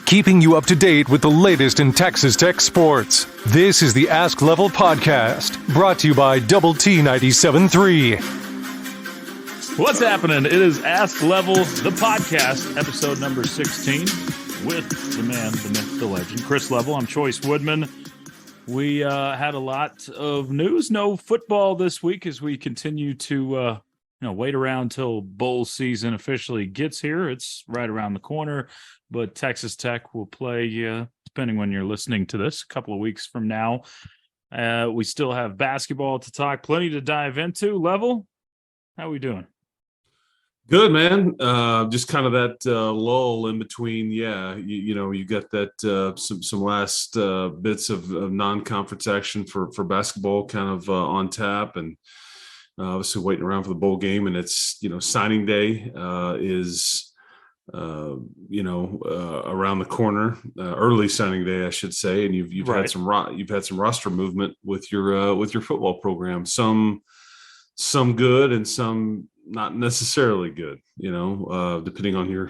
keeping you up to date with the latest in Texas Tech sports. This is the Ask Level podcast, brought to you by Double T 97.3. What's happening? It is Ask Level, the podcast, episode number 16, with the man, the myth, the legend, Chris Level. I'm Chois Woodman. We had a lot of news. No football this week as we continue to wait around till bowl season officially gets here. It's right around the corner, but Texas Tech will play, depending when you're listening to this, a couple of weeks from now. We still have basketball to talk, plenty to dive into. Level, how are we doing? Good, man. Just kind of that lull in between. Yeah, you got that some last bits of non-conference action for basketball kind of on tap, and obviously waiting around for the bowl game. And it's signing day is around the corner, early signing day, I should say. And you've Right. had some roster movement with your football program. Some good and some not necessarily good, depending on your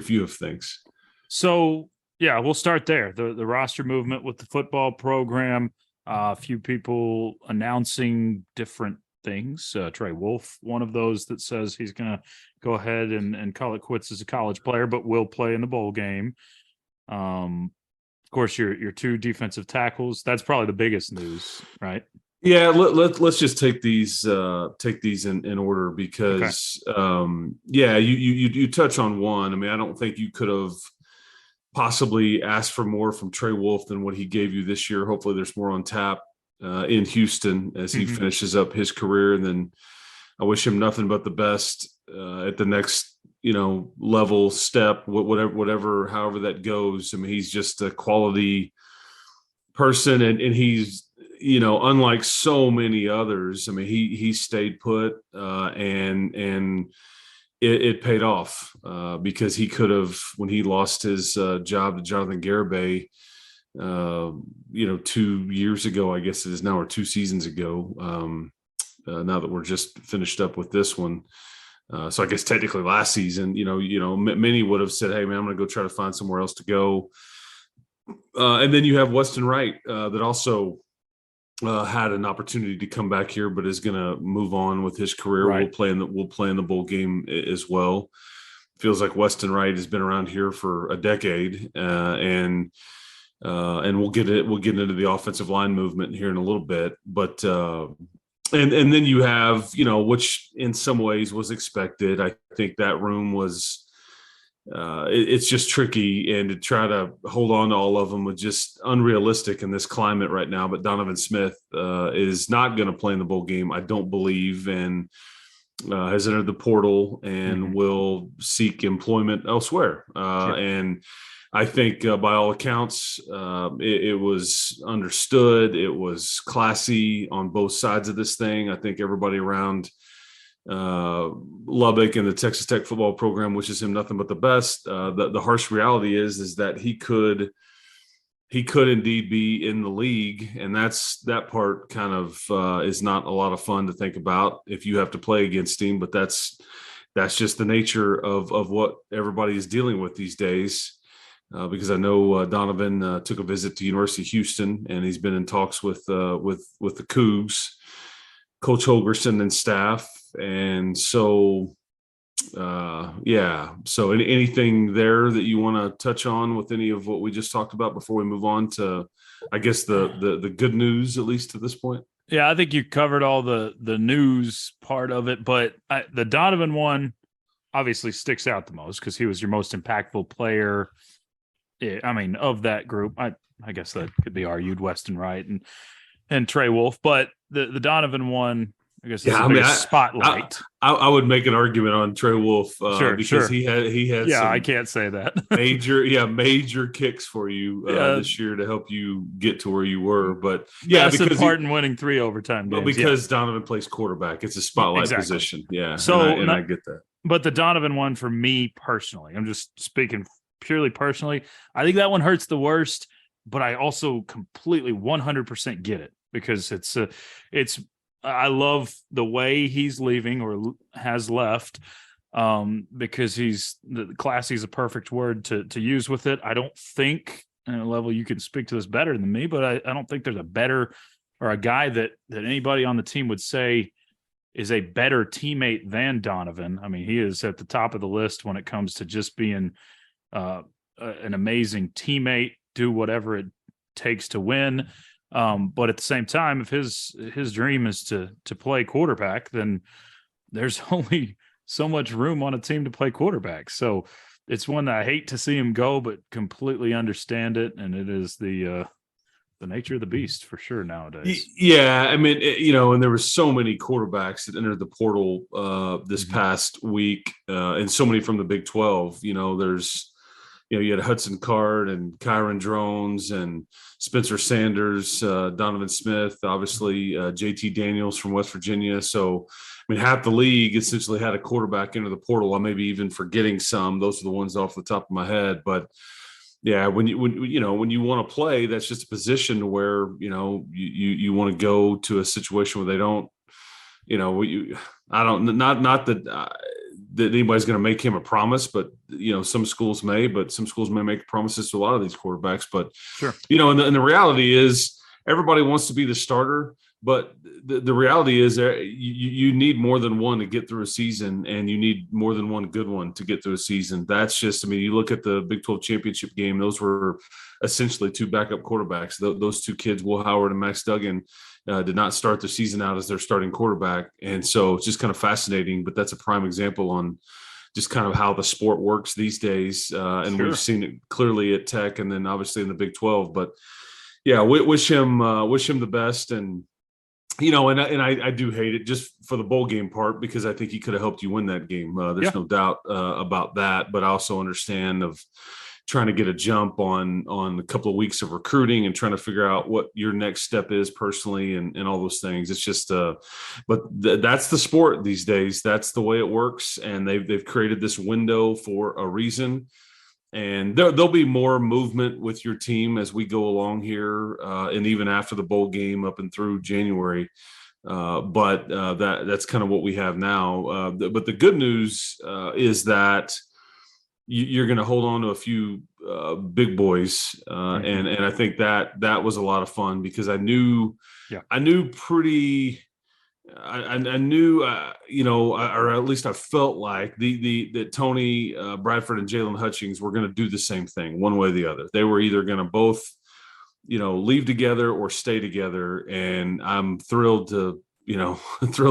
view of things. So, yeah, we'll start there. The roster movement with the football program, a few people announcing different things. Trey Wolf, one of those that says he's going to go ahead and call it quits as a college player, but will play in the bowl game. Of course, your two defensive tackles, that's probably the biggest news, right? Yeah, let's just take these in order because you touch on one. I mean, I don't think you could have possibly asked for more from Trey Wolf than what he gave you this year. Hopefully there's more on tap in Houston as he finishes up his career, and then I wish him nothing but the best at the next level step, however that goes. I mean, he's just a quality person, and he's unlike so many others. I mean, he stayed put, and it paid off because he could have, when he lost his job to Jonathan Garibay, 2 years ago, I guess it is now, or 2 seasons ago. Now that we're just finished up with this one, so I guess technically last season, many would have said, "Hey, man, I'm going to go try to find somewhere else to go." And then you have Weston Wright that also had an opportunity to come back here, but is going to move on with his career. Right. We'll play in the bowl game as well. Feels like Weston Wright has been around here for a decade, and we'll get into the offensive line movement here in a little bit. But and then you have which in some ways was expected. I think that room was. It's just tricky, and to try to hold on to all of them was just unrealistic in this climate right now. But Donovan Smith is not going to play in the bowl game, I don't believe, and has entered the portal and will seek employment elsewhere. And I think by all accounts, it was understood. It was classy on both sides of this thing. I think everybody around Lubbock and the Texas Tech football program wishes him nothing but the best. The harsh reality is that he could indeed be in the league, and that part kind of is not a lot of fun to think about if you have to play against him. But that's just the nature of what everybody is dealing with these days. Because I know Donovan took a visit to University of Houston, and he's been in talks with the Cougs, Coach Holgerson and staff. And so, So anything there that you want to touch on with any of what we just talked about before we move on to, I guess, the good news, at least to this point? Yeah, I think you covered all the news part of it, but the Donovan one obviously sticks out the most because he was your most impactful player. I mean, of that group, I guess that could be argued, Weston Wright and Trey Wolf, but the Donovan one, I guess, is the biggest spotlight. I would make an argument on Trey Wolf because he had yeah, I can't say that major kicks for you this year to help you get to where you were. But because part in winning 3 overtime games. But because Donovan plays quarterback, it's a spotlight position. Yeah, so I get that. But the Donovan one, for me personally, I'm just speaking purely personally, I think that one hurts the worst. But I also completely 100% get it because it's I love the way he's leaving or has left. because classy is a perfect word to use with it. I don't think, and Level, you can speak to this better than me, but I don't think there's a better or a guy that anybody on the team would say is a better teammate than Donovan. I mean, he is at the top of the list when it comes to just being an amazing teammate, do whatever it takes to win. But at the same time, if his dream is to play quarterback, then there's only so much room on a team to play quarterback. So it's one that I hate to see him go, but completely understand it. And it is the nature of the beast for sure nowadays. Yeah, I mean, and there were so many quarterbacks that entered the portal this past week, and so many from the Big 12. There's, you had Hudson Card and Kyron Drones and Spencer Sanders, Donovan Smith, obviously JT Daniels from West Virginia. So, I mean, half the league essentially had a quarterback into the portal. I may be even forgetting some. Those are the ones off the top of my head, but yeah, when you want to play, that's just a position where you want to go to a situation where they don't, I don't not that that anybody's going to make him a promise, but some schools may make promises to a lot of these quarterbacks. But sure, and the reality is everybody wants to be the starter. But the reality is you need more than one to get through a season, and you need more than one good one to get through a season. That's just, I mean, you look at the Big 12 championship game, those were essentially two backup quarterbacks. Those two kids, Will Howard and Max Duggan, did not start the season out as their starting quarterback. And so it's just kind of fascinating, but that's a prime example on just kind of how the sport works these days. And sure, we've seen it clearly at Tech and then obviously in the Big 12. But yeah, wish him the best. And and I do hate it just for the bowl game part, because I think he could have helped you win that game. There's no doubt about that. But I also understand of trying to get a jump on a couple of weeks of recruiting and trying to figure out what your next step is personally and all those things. It's just but that's the sport these days. That's the way it works. And they've created this window for a reason. And there'll be more movement with your team as we go along here, and even after the bowl game up and through January. But that's kind of what we have now. But the good news is that you're going to hold on to a few big boys, and I think that was a lot of fun, because I knew or at least I felt like that Tony Bradford and Jalen Hutchings were going to do the same thing one way or the other. They were either going to both, leave together or stay together. And I'm thrilled to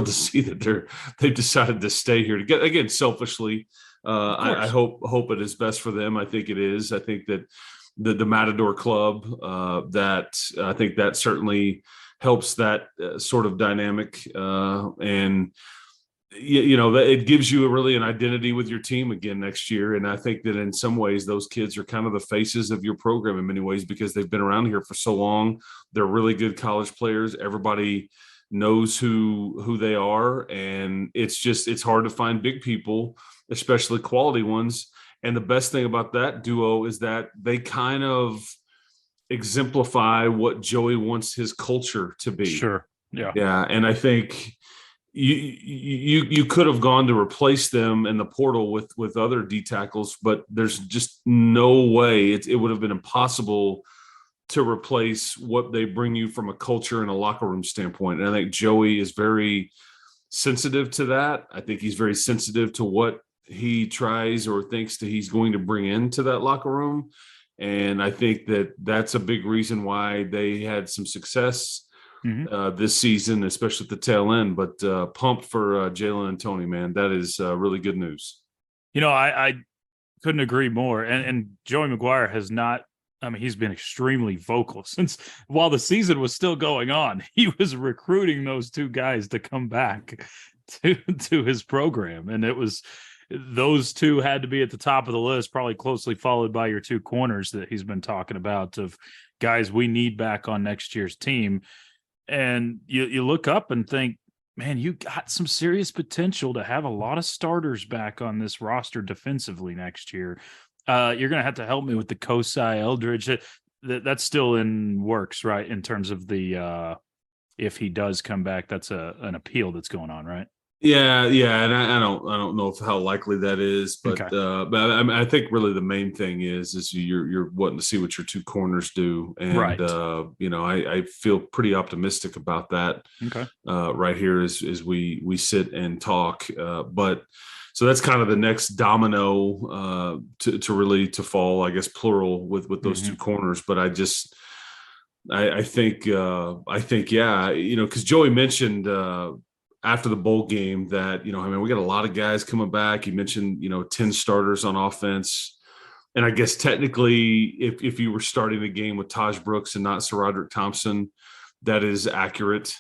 see that they've decided to stay here together. Again, selfishly, I hope it is best for them. I think it is. I think that the Matador Club, that I think that certainly helps that sort of dynamic. And it gives you really an identity with your team again next year. And I think that in some ways, those kids are kind of the faces of your program in many ways, because they've been around here for so long. They're really good college players. Everybody knows who they are. And it's hard to find big people, especially quality ones. And the best thing about that duo is that they kind of exemplify what Joey wants his culture to be. Sure. Yeah. Yeah. And I think you could have gone to replace them in the portal with other D tackles, but there's just no way it would have been impossible to replace what they bring you from a culture and a locker room standpoint. And I think Joey is very sensitive to that. I think he's very sensitive to what he tries or thinks that he's going to bring into that locker room. And I think that's a big reason why they had some success this season, especially at the tail end. But pumped for Jalen and Tony, man. That is really good news. I couldn't agree more. And Joey McGuire has not, I mean, he's been extremely vocal since while the season was still going on. He was recruiting those two guys to come back to his program. And those two had to be at the top of the list, probably closely followed by your two corners that he's been talking about, of guys we need back on next year's team. And you look up and think, man, you got some serious potential to have a lot of starters back on this roster defensively next year. You're going to have to help me with the Kosai Eldridge. That's still in works, right? In terms of the if he does come back, that's an appeal that's going on, right? Yeah, and I don't know if how likely that is, Okay. but I mean, I think really the main thing is you're wanting to see what your two corners do, and Right. I feel pretty optimistic about that Okay. right here as we sit and talk, but. So that's kind of the next domino to really to fall, I guess, plural with those two Hmm. corners. But I think yeah, because Joey mentioned after the bowl game that I mean we got a lot of guys coming back. He mentioned 10 starters on offense, and I guess technically if you were starting the game with Taj Brooks and not Sir Roderick Thompson, that is accurate.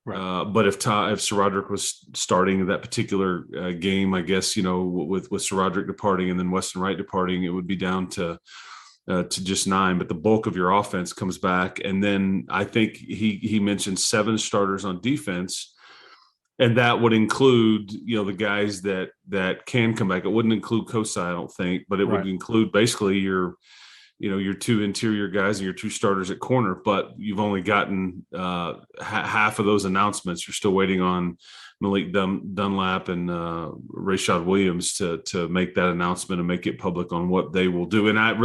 Right. But if Sir Roderick was starting that particular game, I guess with Sir Roderick departing and then Weston Wright departing, it would be down to just 9. But the bulk of your offense comes back, and then I think he mentioned 7 starters on defense, and that would include the guys that can come back. It wouldn't include Kosai, I don't think, but it would Right. include basically your 2 interior guys and your 2 starters at corner, but you've only gotten half of those announcements. You're still waiting on Malik Dunlap and Rashad Williams to make that announcement and make it public on what they will do. And I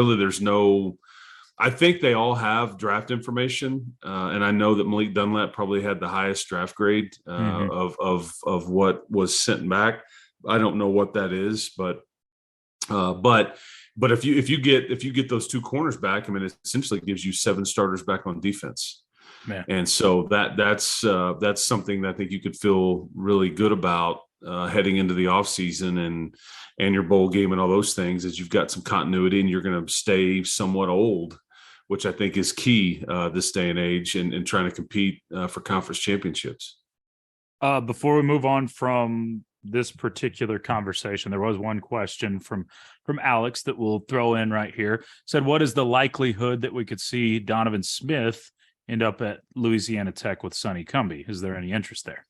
think they all have draft information, and I know that Malik Dunlap probably had the highest draft grade Hmm. of what was sent back. I don't know what that is, but if you get those 2 corners back, I mean, it essentially gives you 7 starters back on defense, Man. and so that's something that I think you could feel really good about heading into the offseason and your bowl game and all those things, is you've got some continuity and you're going to stay somewhat old, which I think is key this day and age, and trying to compete for conference championships. Before we move on from this particular conversation, there was one question from Alex that we'll throw in right here. Said, what is the likelihood that we could see Donovan Smith end up at Louisiana Tech with Sonny Cumbie? Is there any interest there?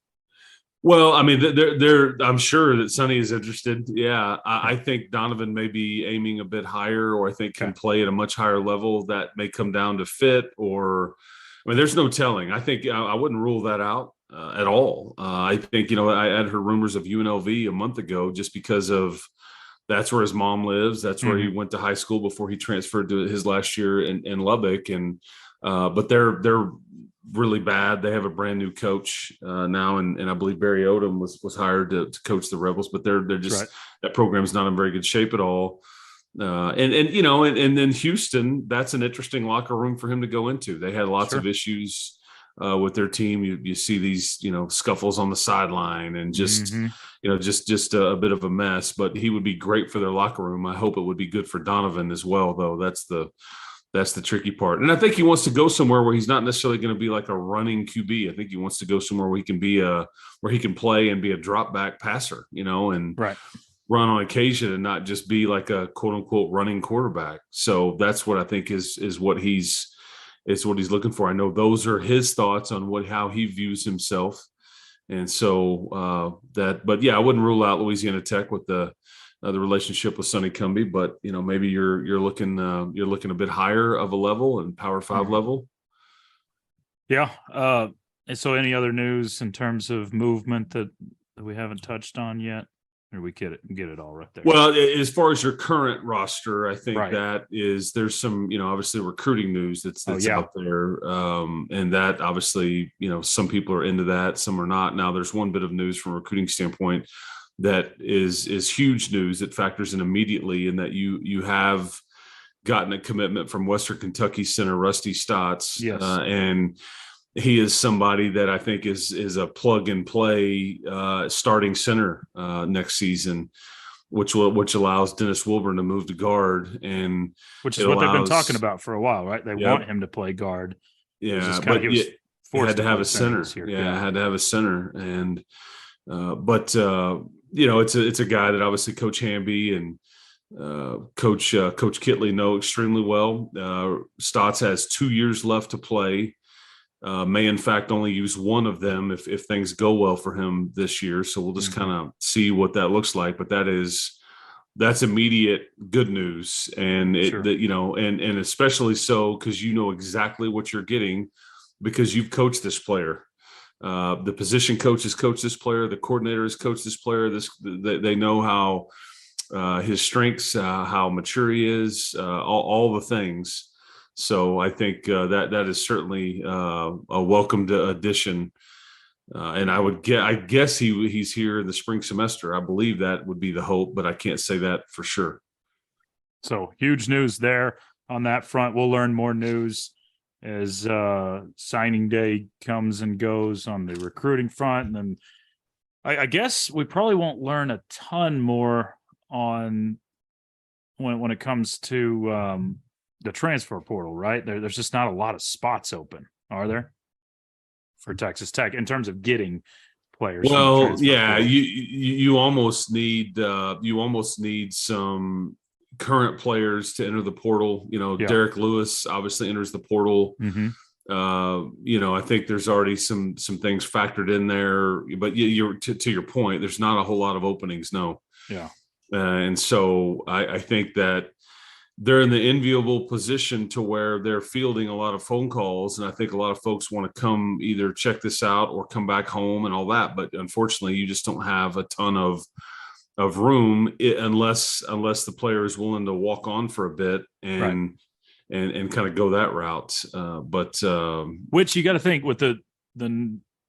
Well, I mean, I'm sure that Sonny is interested. Yeah, I think Donovan may be aiming a bit higher, or I think can Okay. play at a much higher level. That may come down to fit, or I mean, there's no telling. I think I wouldn't rule that out at all. I think I had heard rumors of UNLV a month ago, just because of that's where his mom lives. That's where he Hmm. went to high school before he transferred to his last year in Lubbock, and but they're really bad. They have a brand new coach now, and I believe Barry Odom was hired to coach the Rebels, but they're That's just right. that program's not in very good shape at all. And then Houston, that's an interesting locker room for him to go into. They had lots of Sure. issues with their team. You see these scuffles on the sideline, and just Hmm. just a bit of a mess. But he would be great for their locker room. I hope it would be good for Donovan as well, though. That's the tricky part. And I think he wants to go somewhere where he's not necessarily going to be like a running QB. I think he wants to go somewhere where he can play and be a drop back passer, and Right. run on occasion, and not just be like a quote unquote running quarterback. So that's what I think is what he's looking for. I know those are his thoughts on how he views himself. And so but yeah, I wouldn't rule out Louisiana Tech with the relationship with Sonny Cumbie, but maybe you're looking a bit higher of a level and Power 5 Mhm. level. Yeah. And so any other news in terms of movement that we haven't touched on yet? Or we get it all right there. Well, as far as your current roster, I think Right. there's some obviously recruiting news that's Oh yeah. out there, and that obviously some people are into that, some are not. Now there's one bit of news from a recruiting standpoint that is huge news that factors in immediately, in that you have gotten a commitment from Western Kentucky center Rusty Stotts, Yes. and he is somebody that I think is a plug and play starting center next season, which allows Dennis Wilburn to move to guard, and Which it is what they've been talking allows about for a while, right? They want yep him to play guard. It was yeah, just kind of but he you was had forced to to have play a center this center. year. Yeah, Yeah. I had to have a center, and it's a guy that obviously Coach Hamby and Coach Kitley know extremely well. Stotts has 2 years left to play. May in fact only use one of them if things go well for him this year. So we'll just Mhm. kind of see what that looks like. But that's immediate good news, and it Sure. that and especially so because exactly what you're getting, because you've coached this player. The position coaches coach this player. The coordinators coach this player. They know how his strengths, how mature he is, all the things. So I think that is certainly a welcomed addition. And I guess he's here in the spring semester. I believe that would be the hope, but I can't say that for sure. So huge news there on that front. We'll learn more news as signing day comes and goes on the recruiting front. And then I guess we probably won't learn a ton more on when it comes to the transfer portal, right? There's just not a lot of spots open, are there, for Texas Tech in terms of getting players? Well, yeah, you almost need some current players to enter the portal. Derek Lewis obviously enters the portal. Mm-hmm. I think there's already some things factored in there, but you're to your point, there's not a whole lot of openings. No. Yeah. And so I think that they're in the enviable position to where they're fielding a lot of phone calls. And I think a lot of folks want to come either check this out or come back home and all that. But unfortunately, you just don't have a ton of room unless the player is willing to walk on for a bit and kind of go that route. Which you got to think with the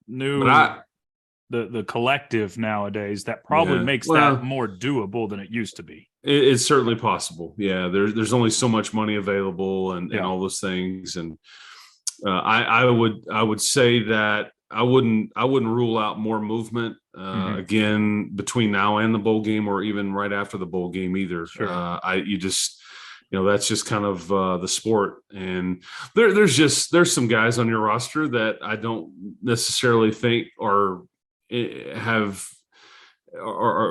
new the collective nowadays, that probably makes that more doable than it used to be. It's certainly possible. Yeah, there's only so much money available and all those things. And I would say that I wouldn't rule out more movement again between now and the bowl game, or even right after the bowl game either. Sure. That's just kind of the sport. And there's some guys on your roster that I don't necessarily think are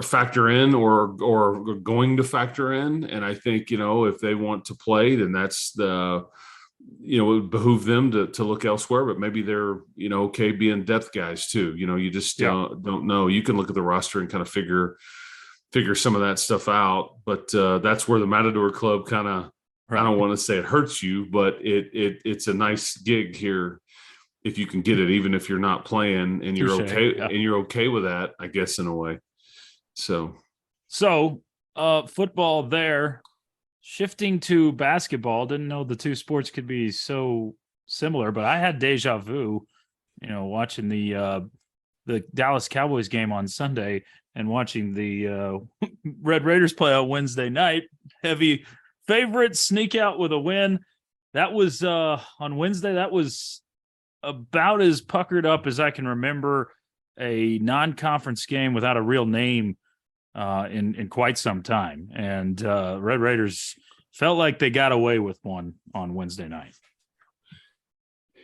factor in or going to factor in. And I think, if they want to play, then that's it would behoove them to look elsewhere, but maybe they're, okay being depth guys too. You just don't know. You can look at the roster and kind of figure some of that stuff out, but that's where the Matador Club kind of, I don't want to say it hurts you, but it's a nice gig here if you can get it, even if you're not playing and you're okay with that, I guess, in a way. So football there. Shifting to basketball, didn't know the two sports could be so similar, but I had deja vu, watching the Dallas Cowboys game on Sunday and watching the Red Raiders play on Wednesday night. Heavy favorites sneak out with a win. That was on Wednesday. That was about as puckered up as I can remember a non-conference game without a real name in quite some time. And Red Raiders felt like they got away with one on Wednesday night.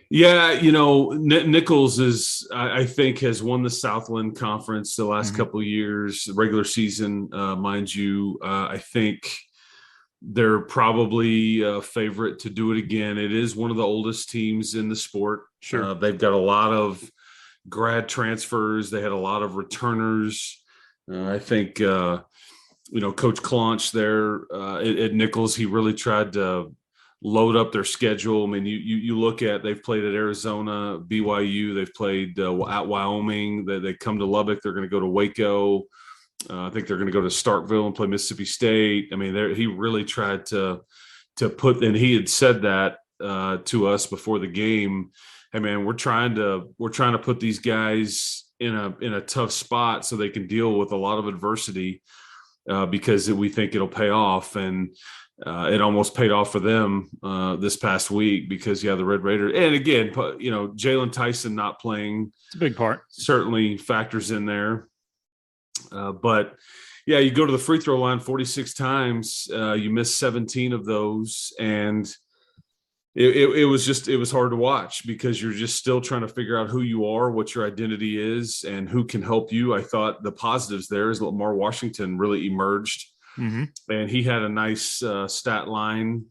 Yeah, Nicholls I think has won the Southland Conference the last couple of years, regular season, mind you. I think they're probably a favorite to do it again. It is one of the oldest teams in the sport. Sure. They've got a lot of grad transfers. They had a lot of returners. I think, Coach Claunch there at Nicholls, he really tried to load up their schedule. I mean, you look at, they've played at Arizona, BYU, they've played at Wyoming, they come to Lubbock, they're going to go to Waco. I think they're going to go to Starkville and play Mississippi State. I mean, he really tried to put, and he had said that to us before the game. Hey man, we're trying to put these guys in a tough spot so they can deal with a lot of adversity because we think it'll pay off. And it almost paid off for them this past week because the Red Raiders, and again, Jalen Tyson not playing, it's a big part, certainly factors in there. But yeah, you go to the free throw line 46 times, you miss 17 of those, and it was hard to watch because you're just still trying to figure out who you are, what your identity is, and who can help you. I thought the positives there is Lamar Washington really emerged, and he had a nice stat line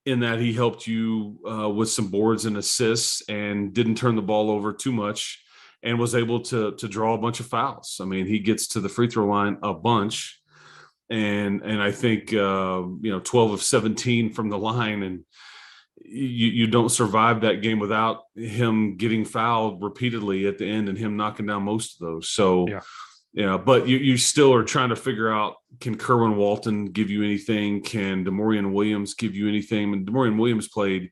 in that he helped you with some boards and assists and didn't turn the ball over too much and was able to draw a bunch of fouls. I mean, he gets to the free throw line a bunch, and I think 12 of 17 from the line, and you don't survive that game without him getting fouled repeatedly at the end and him knocking down most of those. So, but you still are trying to figure out, can Kerwin Walton give you anything? Can DeMaurian Williams give you anything? And DeMaurian Williams played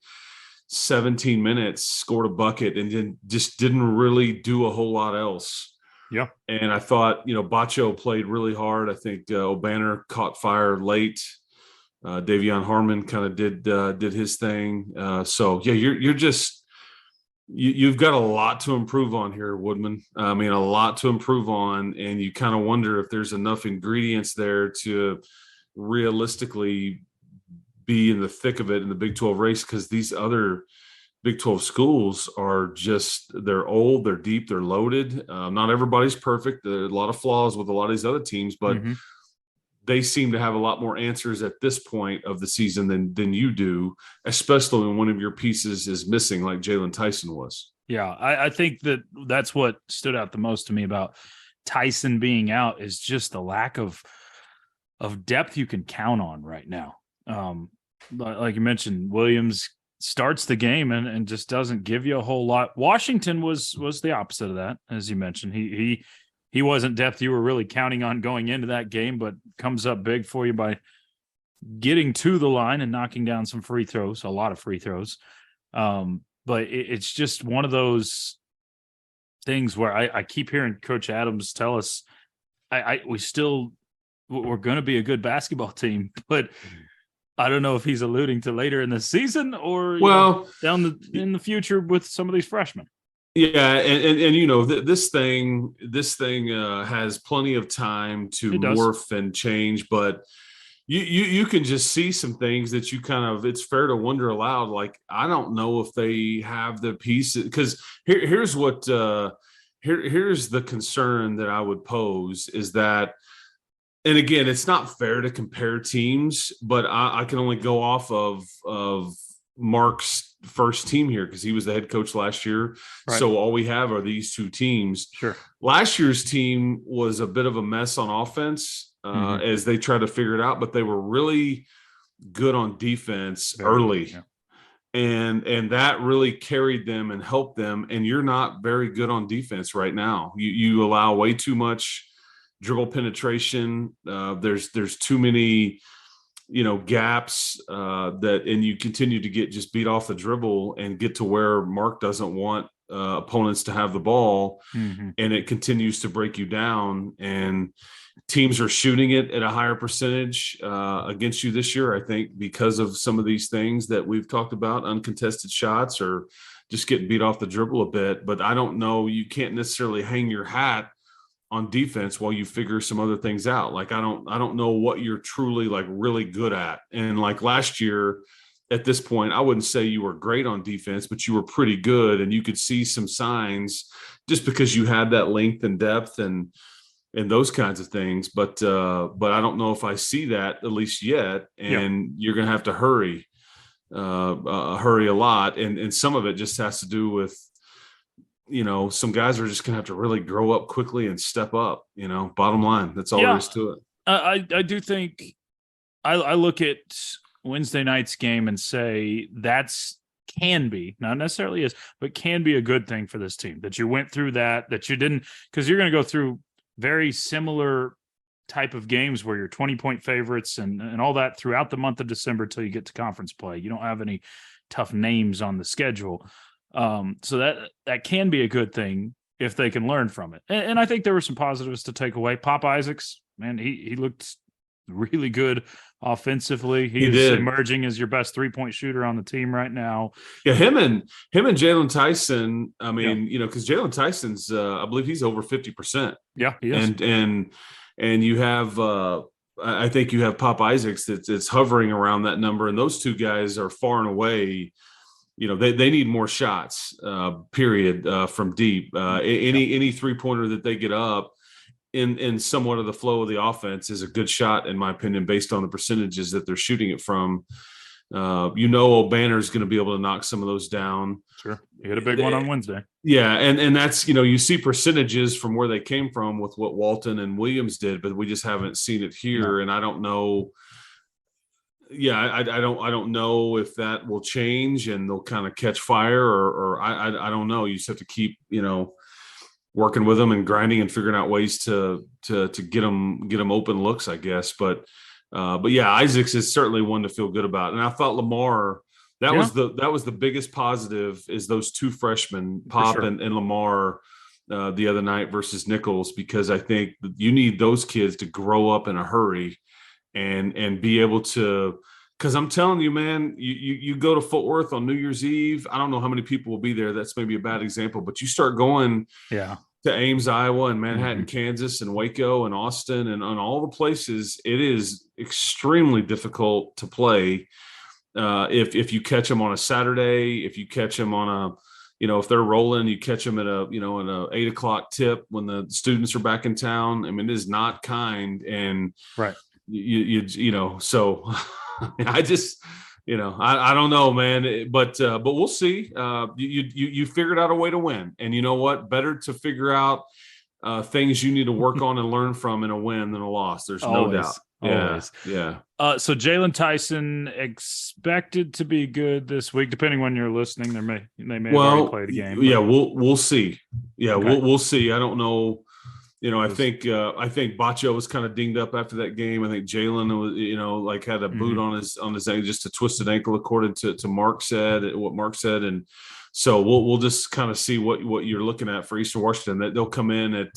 17 minutes, scored a bucket, and then just didn't really do a whole lot else. Yeah. And I thought, Bacho played really hard. I think O'Banner caught fire late. Davion Harmon kind of did his thing. You've got a lot to improve on here, Woodman. I mean, a lot to improve on, and you kind of wonder if there's enough ingredients there to realistically be in the thick of it in the Big 12 race, because these other Big 12 schools are they're old, they're deep, they're loaded. Not everybody's perfect. There are a lot of flaws with a lot of these other teams, but they seem to have a lot more answers at this point of the season than you do, especially when one of your pieces is missing, like Jalen Tyson was. Yeah, I think that's what stood out the most to me about Tyson being out, is just the lack of depth you can count on right now. Like you mentioned, Williams starts the game and just doesn't give you a whole lot. Washington was the opposite of that, as you mentioned. He wasn't depth you were really counting on going into that game, but comes up big for you by getting to the line and knocking down some free throws, a lot of free throws. But it's just one of those things where I keep hearing Coach Adams tell us, we're going to be a good basketball team, but I don't know if he's alluding to later in the season or down in the future with some of these freshmen. Yeah, and this thing has plenty of time to morph and change, but you can just see some things that it's fair to wonder aloud. Like, I don't know if they have the pieces, because here's the concern that I would pose is that, and again, it's not fair to compare teams, but I can only go off of Mark's first team here because he was the head coach last year. Right. So all we have are these two teams. Sure. Last year's team was a bit of a mess on offense as they tried to figure it out, but they were really good on defense early. Yeah. And that really carried them and helped them. And you're not very good on defense right now. You allow way too much dribble penetration. There's too many gaps and you continue to get just beat off the dribble and get to where Mark doesn't want opponents to have the ball, and it continues to break you down, and teams are shooting it at a higher percentage against you this year, I think, because of some of these things that we've talked about, uncontested shots or just getting beat off the dribble a bit. But I don't know, you can't necessarily hang your hat on defense while you figure some other things out. Like, I don't know what you're truly like really good at. And like last year at this point, I wouldn't say you were great on defense, but you were pretty good. And you could see some signs just because you had that length and depth and those kinds of things. But I don't know if I see that at least yet. And you're going to have to hurry a lot. And some of it just has to do with, some guys are just going to have to really grow up quickly and step up, bottom line. That's all there is to it. I do think I look at Wednesday night's game and say can be, not necessarily is, but can be a good thing for this team that you went through that you didn't, because you're going to go through very similar type of games where you're 20-point favorites and all that throughout the month of December till you get to conference play. You don't have any tough names on the schedule. So that can be a good thing if they can learn from it. And I think there were some positives to take away. Pop Isaacs, man, he looked really good offensively. He is emerging as your best 3-point shooter on the team right now. Yeah, him and Jalen Tyson. I mean, because Jalen Tyson's, I believe he's over 50%. Yeah, he is. And you have, I think you have Pop Isaacs that's hovering around that number, and those two guys are far and away. They need more shots, period, from deep. Any 3-pointer that they get up in somewhat of the flow of the offense is a good shot, in my opinion, based on the percentages that they're shooting it from. O'Banner is going to be able to knock some of those down. Sure. He hit a big one on Wednesday. Yeah, and that's, you see percentages from where they came from with what Walton and Williams did, but we just haven't seen it here. No. And I don't know. yeah, I don't know if that will change and they'll kind of catch fire, or I don't know. You just have to keep, working with them and grinding and figuring out ways to get them open looks, I guess. But yeah, Isaacs is certainly one to feel good about. And I thought Lamar, that Yeah. was the biggest positive, is those two freshmen, For Pop sure. and Lamar, the other night versus Nicholls, because I think you need those kids to grow up in a hurry and be able to. Because I'm telling you, man, you go to Fort Worth on New Year's Eve. I don't know how many people will be there. That's maybe a bad example, but you start going Yeah. to Ames, Iowa, and Manhattan, Mhm. Kansas, and Waco, and Austin, and on all the places, it is extremely difficult to play. If you catch them on a Saturday, if you catch them on a, if they're rolling, you catch them at a, at a 8 o'clock tip when the students are back in town. I mean, it is not kind, and Right. so I just, I don't know, man, but we'll see. You figured out a way to win, and you know what? Better to figure out things you need to work on and learn from in a win than a loss. There's no doubt. Always. Yeah. So Jalen Tyson expected to be good this week, depending when you're listening. They may have already played a game. Yeah, but... we'll see. Yeah, Okay. we'll see. I don't know. I think Baccio was kind of dinged up after that game. I think Jalen was, had a boot on his ankle, just a twisted ankle, according to Mark said, and so we'll just kind of see what you're looking at for Eastern Washington. That they'll come in at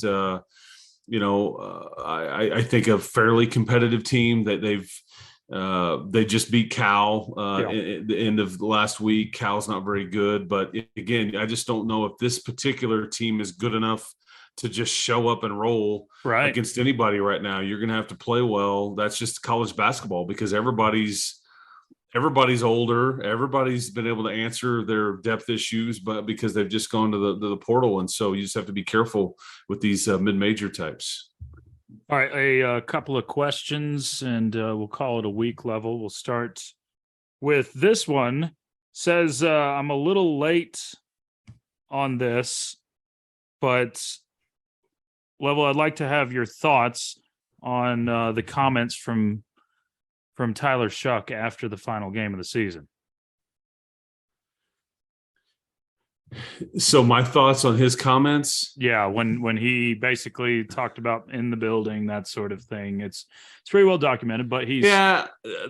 I think a fairly competitive team that they just beat Cal at the end of last week. Cal's not very good, but again, I just don't know if this particular team is good enough to just show up and roll against anybody right now. You're going to have to play well. That's just college basketball, because everybody's older. Everybody's been able to answer their depth issues, but because they've just gone to the portal. And so you just have to be careful with these mid-major types. All right. A couple of questions, and we'll call it a week level. We'll start with this one. Says, I'm a little late on this, but Level, I'd like to have your thoughts on the comments from Tyler Shuck after the final game of the season. So my thoughts on his comments. Yeah, when he basically talked about in the building, that sort of thing. It's pretty well documented, but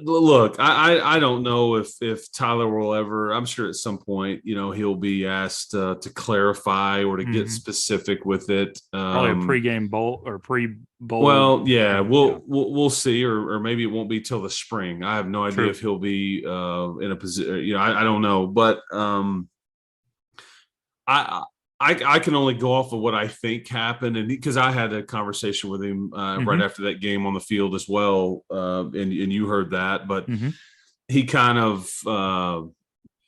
look, I don't know if Tyler will ever. I'm sure at some point, he'll be asked to clarify or to get specific with it. Probably a pregame bowl or pre-bowl. Well, yeah, we'll see, or maybe it won't be till the spring. I have no idea if he'll be in a position. I don't know, but I can only go off of what I think happened, and because I had a conversation with him right after that game on the field as well, and you heard that, but he kind of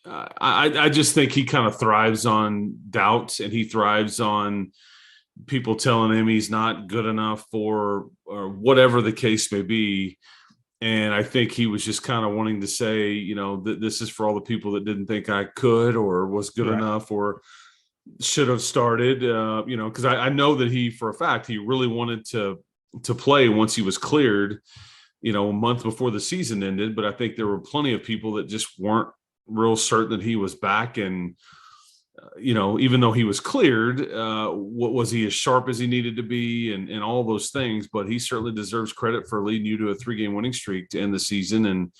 I just think he kind of thrives on doubt, and he thrives on people telling him he's not good enough or whatever the case may be. And I think he was just kind of wanting to say, that this is for all the people that didn't think I could or was good enough or should have started, because I know that he, for a fact, he really wanted to play once he was cleared, a month before the season ended. But I think there were plenty of people that just weren't real certain that he was back. And, even though he was cleared, was he as sharp as he needed to be and all those things? But he certainly deserves credit for leading you to a 3-game winning streak to end the season. And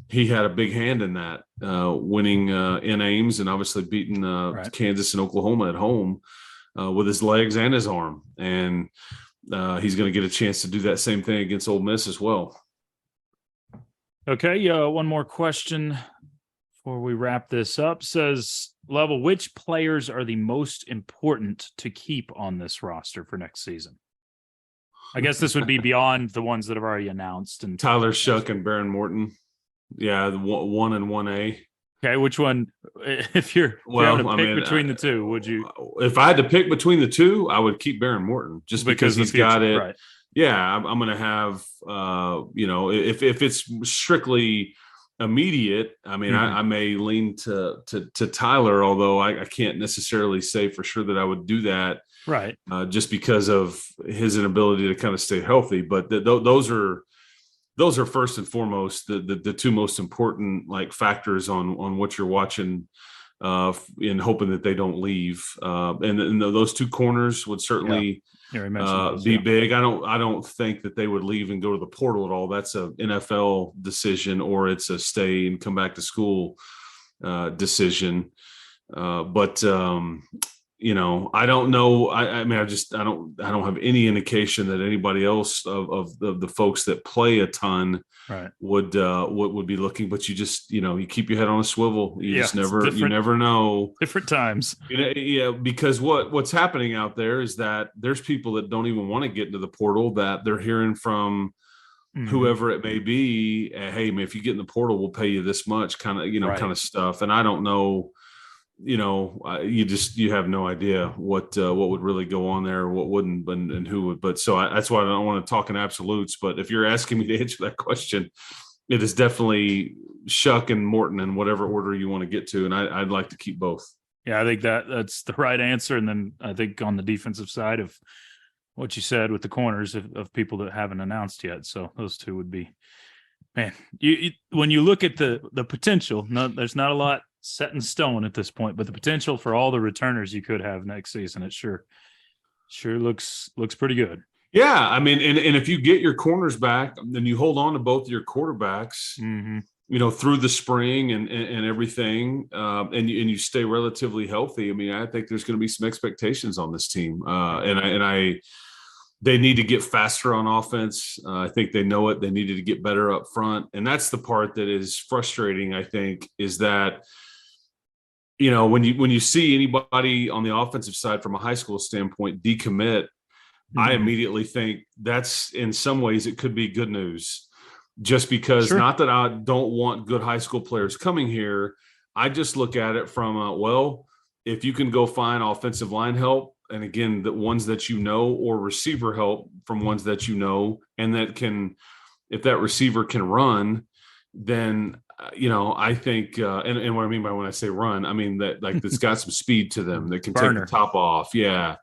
he had a big hand in that, winning in Ames and obviously beating Kansas and Oklahoma at home with his legs and his arm. And he's going to get a chance to do that same thing against Ole Miss as well. Okay, one more question before we wrap this up. Says, Level, which players are the most important to keep on this roster for next season? I guess this would be beyond the ones that have already announced. And Tyler Shuck and Baron Morton. Yeah, the 1 and 1A. Okay, which one? If you're having to pick between the two, would you? If I had to pick between the two, I would keep Baron Morton just because he's got it. Right. Yeah, I'm going to have, if it's strictly immediate, I mean, I may lean to Tyler, although I can't necessarily say for sure that I would do that. Right. Just because of his inability to kind of stay healthy. But those are those are first and foremost the two most important like factors on what you're watching, in hoping that they don't leave. And those two corners would certainly be big. I don't think that they would leave and go to the portal at all. That's a NFL decision, or it's a stay and come back to school decision. But I don't know. I mean, I don't have any indication that anybody else of the folks that play a ton would be looking. But you just, you keep your head on a swivel. You never know. Different times. Because what's happening out there is that there's people that don't even want to get into the portal, that they're hearing from whoever it may be. Hey, man, if you get in the portal, we'll pay you this much, kind of stuff. And I don't know. You have no idea what would really go on there, what wouldn't, and who would. But that's why I don't want to talk in absolutes. But if you're asking me to answer that question, it is definitely Shuck and Morton in whatever order you want to get to, and I'd like to keep both. Yeah, I think that's the right answer. And then I think on the defensive side of what you said with the corners of people that haven't announced yet, so those two would be. Man, when you look at the potential, there's not a lot set in stone at this point, but the potential for all the returners you could have next season, it sure looks pretty good. Yeah, I mean, and if you get your corners back, then you hold on to both your quarterbacks, through the spring and everything, and you stay relatively healthy. I mean, I think there's going to be some expectations on this team, they need to get faster on offense. I think they know it. They needed to get better up front. And that's the part that is frustrating, I think, is that, when you see anybody on the offensive side from a high school standpoint decommit, I immediately think that's, in some ways, it could be good news. Just because, not that I don't want good high school players coming here. I just look at it from, if you can go find offensive line help, and again, the ones that or receiver help from ones that and that can, if that receiver can run, then, I think, and what I mean by when I say run, I mean that like it's got some speed to them that can take the top off. Yeah.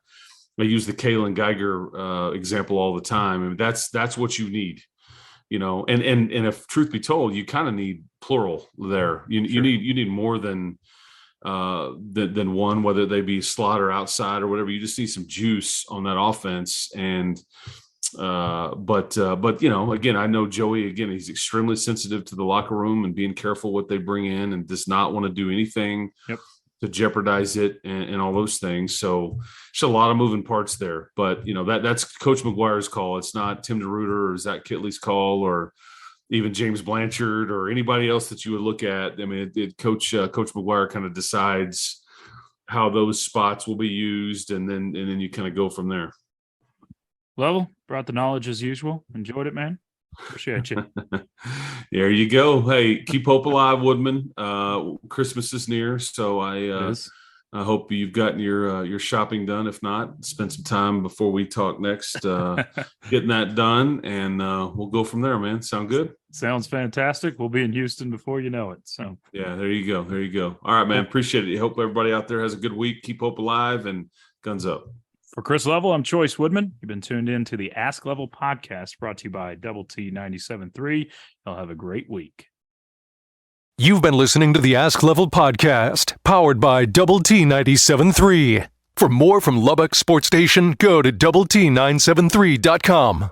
I use the Kalen Geiger example all the time. I mean, that's what you need, and if truth be told, you kind of need plural there. You need more than one, whether they be slot or outside or whatever. You just need some juice on that offense. And but again, I know Joey, again, he's extremely sensitive to the locker room and being careful what they bring in, and does not want to do anything to jeopardize it and all those things. So there's a lot of moving parts there, but that's Coach McGuire's call. It's not Tim DeRuyter or Zach Kitley's call, or even James Blanchard or anybody else that you would look at. I mean, Coach McGuire kind of decides how those spots will be used, and then you kind of go from there. Level, brought the knowledge as usual. Enjoyed it, man. Appreciate you. There you go. Hey, keep hope alive, Woodman. Christmas is near, so I hope you've gotten your shopping done. If not, spend some time before we talk next, getting that done, and we'll go from there, man. Sound good? Sounds fantastic. We'll be in Houston before you know it. So yeah, there you go. All right, man. Appreciate it. Hope everybody out there has a good week. Keep hope alive, and guns up. For Chris Level, I'm Chois Woodman. You've been tuned in to the Ask Level podcast, brought to you by Double T 97.3. Y'all have a great week. You've been listening to the Ask Level podcast, powered by Double T 97.3. For more from Lubbock Sports Station, go to doublet973.com.